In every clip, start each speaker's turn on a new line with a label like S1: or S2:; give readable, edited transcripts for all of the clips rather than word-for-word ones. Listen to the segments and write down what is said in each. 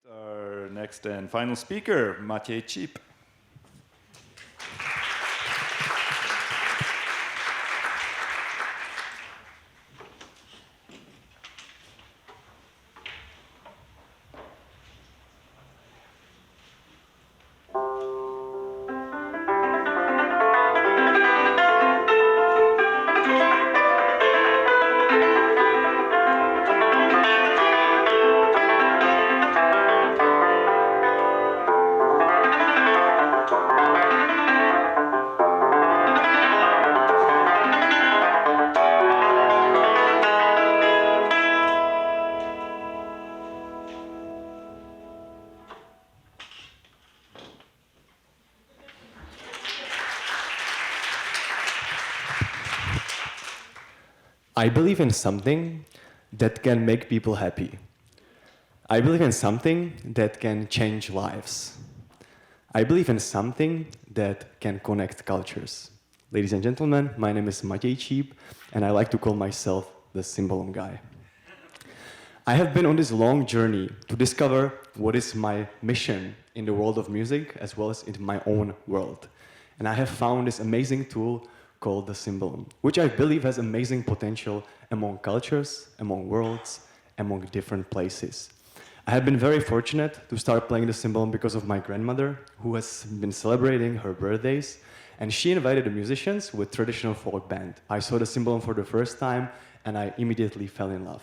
S1: Our next and final speaker, Maciej Cip.
S2: I believe in something that can make people happy. I believe in something that can change lives. I believe in something that can connect cultures. Ladies and gentlemen, my name is Maciej Cip, and I like to call myself the Symbolom guy. I have been on this long journey to discover what is my mission in the world of music as well as in my own world. And I have found this amazing tool called the Symbolom, which I believe has amazing potential among cultures, among worlds, among different places. I have been very fortunate to start playing the Symbolom because of my grandmother, who has been celebrating her birthdays, and she invited the musicians with traditional folk band. I saw the Symbolom for the first time, and I immediately fell in love.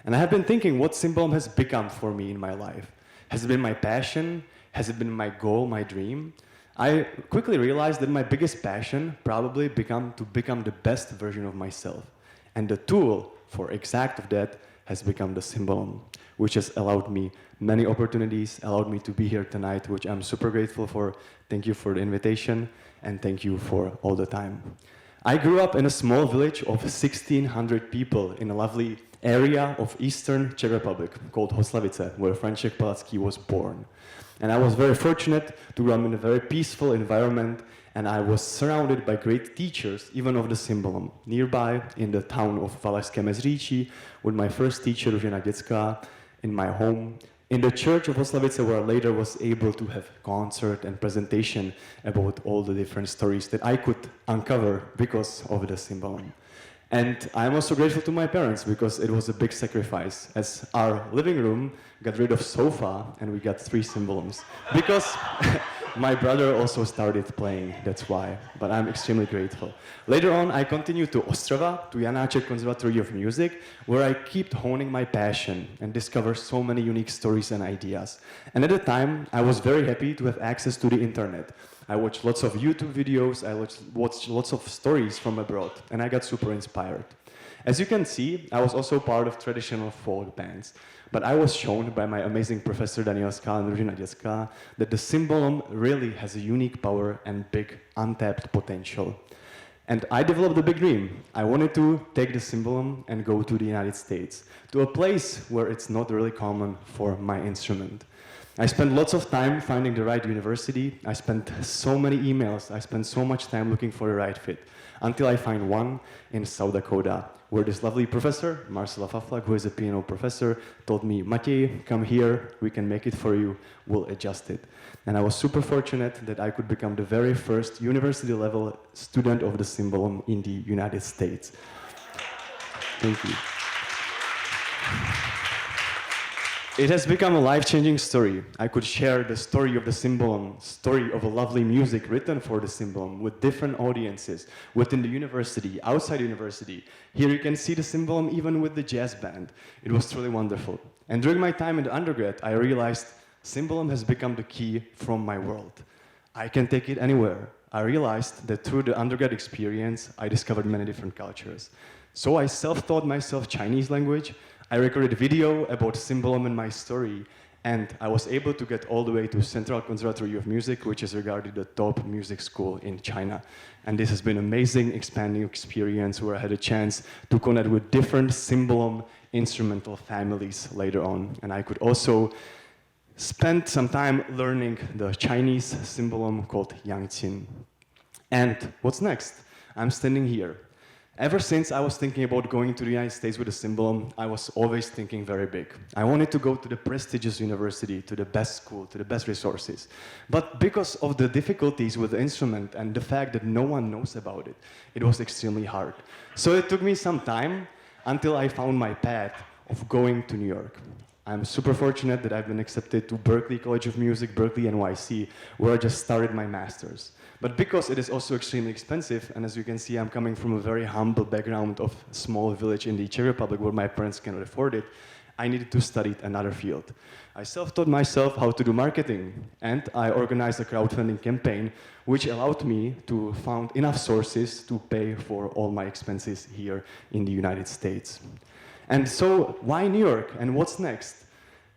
S2: And I have been thinking what Symbolom has become for me in my life. Has it been my passion? Has it been my goal, my dream? I quickly realized that my biggest passion probably become the best version of myself. And the tool for exact of that has become the Symbolom, which has allowed me many opportunities, allowed me to be here tonight, which I'm super grateful for. Thank you for the invitation, and thank you for all the time. I grew up in a small village of 1,600 people in a lovely area of Eastern Czech Republic called Hoslavice, where František Palacký was born. And I was very fortunate to grow up in a very peaceful environment, and I was surrounded by great teachers, even of the Symbolom. Nearby, in the town of Valašské Meziříčí, with my first teacher, Žena Dětská, in my home, in the church of Hoslavice, where I later was able to have concert and presentation about all the different stories that I could uncover because of the Symbolom. And I'm also grateful to my parents because it was a big sacrifice, as our living room got rid of sofa and we got 3 Symboloms. Because my brother also started playing, that's why, but I'm extremely grateful. Later on, I continued to Ostrava, to Janáček Conservatory of Music, where I kept honing my passion and discovered so many unique stories and ideas. And at the time, I was very happy to have access to the internet. I watched lots of YouTube videos, I watched lots of stories from abroad, and I got super inspired. As you can see, I was also part of traditional folk bands, but I was shown by my amazing professor Daniel Skal and Žena Dětská that the Symbolom really has a unique power and big untapped potential. And I developed a big dream. I wanted to take the Symbolom and go to the United States, to a place where it's not really common for my instrument. I spent lots of time finding the right university. I spent so many emails. I spent so much time looking for the right fit, until I find one in South Dakota, where this lovely professor, Marcela Faflak, who is a piano professor, told me, Maciej, come here, we can make it for you, we'll adjust it. And I was super fortunate that I could become the very first university-level student of the Symbolom in the United States. Thank you. It has become a life-changing story. I could share the story of the Symbolom, story of a lovely music written for the Symbolom with different audiences within the university, outside university. Here you can see the Symbolom even with the jazz band. It was truly wonderful. And during my time in the undergrad, I realized Symbolom has become the key from my world. I can take it anywhere. I realized that through the undergrad experience, I discovered many different cultures. So I self-taught myself Chinese language. I recorded a video about Symbolom and my story, and I was able to get all the way to Central Conservatory of Music, which is regarded the top music school in China. And this has been an amazing, expanding experience where I had a chance to connect with different Symbolom instrumental families later on. And I could also spend some time learning the Chinese Symbolom called Yangqin. And what's next? I'm standing here. Ever since I was thinking about going to the United States with a Symbolum, I was always thinking very big. I wanted to go to the prestigious university, to the best school, to the best resources. But because of the difficulties with the instrument and the fact that no one knows about it, it was extremely hard. So it took me some time until I found my path of going to New York. I'm super fortunate that I've been accepted to Berklee College of Music, Berklee NYC, where I just started my master's. But because it is also extremely expensive, and as you can see, I'm coming from a very humble background of a small village in the Czech Republic where my parents cannot afford it, I needed to study another field. I self-taught myself how to do marketing, and I organized a crowdfunding campaign which allowed me to find enough sources to pay for all my expenses here in the United States. And so, why New York, and what's next?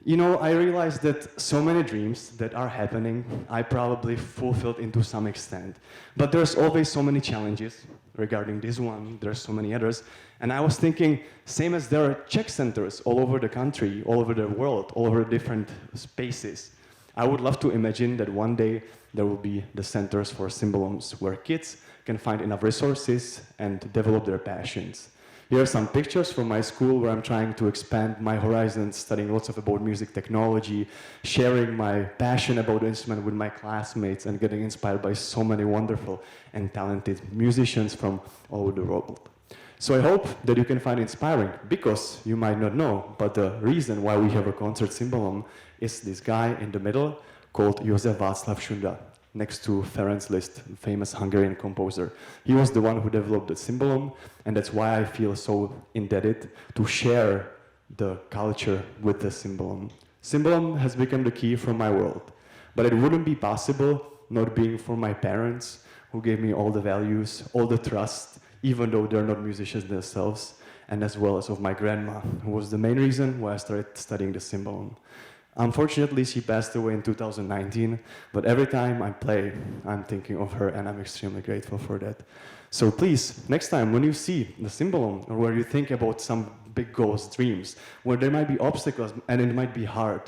S2: You know, I realized that so many dreams that are happening, I probably fulfilled into some extent. But there's always so many challenges regarding this one, there's so many others. And I was thinking, same as there are Czech centers all over the country, all over the world, all over different spaces, I would love to imagine that one day there will be the centers for Symbolums where kids can find enough resources and develop their passions. Here are some pictures from my school where I'm trying to expand my horizons, studying lots of about music technology, sharing my passion about the instrument with my classmates, and getting inspired by so many wonderful and talented musicians from all over the world. So I hope that you can find it inspiring, because you might not know, but the reason why we have a concert Symbolum is this guy in the middle called József Václav Sunda, next to Ferenc Liszt, famous Hungarian composer. He was the one who developed the Symbolum, and that's why I feel so indebted to share the culture with the Symbolum. Symbolum has become the key for my world, but it wouldn't be possible not being for my parents, who gave me all the values, all the trust, even though they're not musicians themselves, and as well as of my grandma, who was the main reason why I started studying the Symbolum. Unfortunately, she passed away in 2019, but every time I play, I'm thinking of her, and I'm extremely grateful for that. So please, next time when you see the Symbolum, or where you think about some big goals, dreams, where there might be obstacles and it might be hard,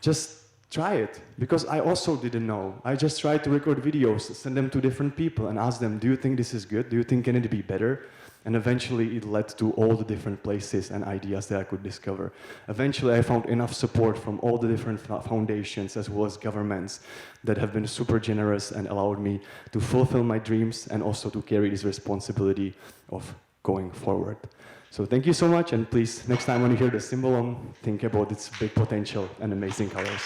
S2: just try it, because I also didn't know. I just tried to record videos, send them to different people, and ask them, do you think this is good? Do you think can it be better? And eventually it led to all the different places and ideas that I could discover. Eventually I found enough support from all the different foundations as well as governments that have been super generous and allowed me to fulfill my dreams and also to carry this responsibility of going forward. So thank you so much, and please, next time when you hear the Symbolum, think about its big potential and amazing colors.